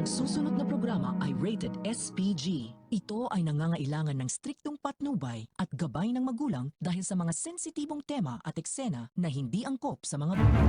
susunod na programa ay rated SPG. Ito ay nangangailangan ng striktong patnubay at gabay ng magulang dahil sa mga sensitibong tema at eksena na hindi angkop sa mga bata.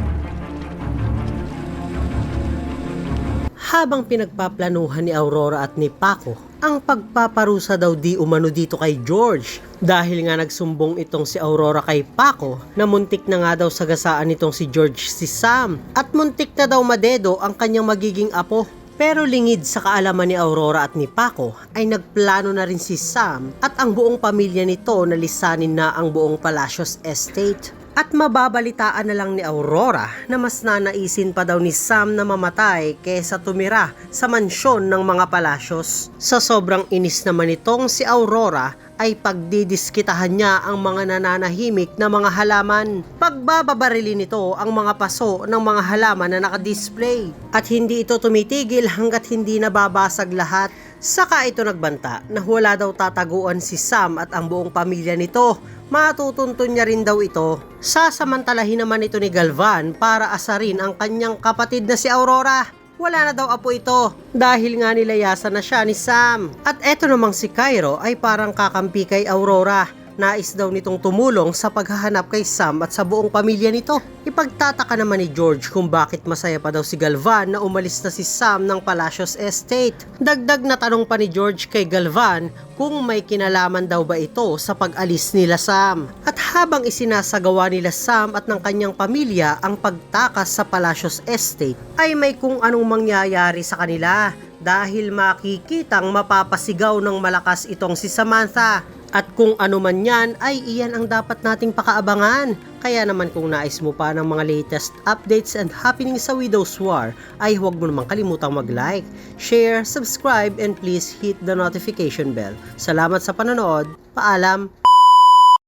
Habang pinagpaplanuhan ni Aurora at ni Paco ang pagpaparusa daw di umano dito kay George dahil nga nagsumbong itong si Aurora kay Paco na muntik na nga daw sagasaan nitong si George si Sam at muntik na daw madedo ang kanyang magiging apo. Pero lingid sa kaalaman ni Aurora at ni Paco ay nagplano na rin si Sam at ang buong pamilya nito na lisanin na ang buong Palacios Estate. At mababalitaan na lang ni Aurora na mas nanaisin pa daw ni Sam na mamatay kaysa tumira sa mansyon ng mga Palacios. Sa sobrang inis naman itong si Aurora ay pagdidiskitahan niya ang mga nananahimik na mga halaman. Pagbababarilin nito ang mga paso ng mga halaman na nakadisplay. At hindi ito tumitigil hanggat hindi nababasag lahat. Saka ito nagbanta na wala daw tataguan si Sam at ang buong pamilya nito. Matutuntun niya rin daw ito. Sasamantalahin naman ito ni Galvan para asarin ang kanyang kapatid na si Aurora. Wala na daw apo ito dahil nga nilayasan na siya ni Sam. At eto namang si Cairo ay parang kakampi kay Aurora. Nais daw nitong tumulong sa paghahanap kay Sam at sa buong pamilya nito. Ipagtataka naman ni George kung bakit masaya pa daw si Galvan na umalis na si Sam ng Palacios Estate. Dagdag na tanong pa ni George kay Galvan kung may kinalaman daw ba ito sa pag-alis nila Sam. At habang isinasagawa nila Sam at ng kanyang pamilya ang pagtakas sa Palacios Estate ay may kung anong mangyayari sa kanila dahil makikitang mapapasigaw ng malakas itong si Samantha. At kung ano man yan ay iyan ang dapat nating pakaabangan. Kaya naman kung nais mo pa ng mga latest updates and happenings sa Widow's War ay huwag mo namang kalimutang mag-like, share, subscribe and please hit the notification bell. Salamat sa panonood. Paalam.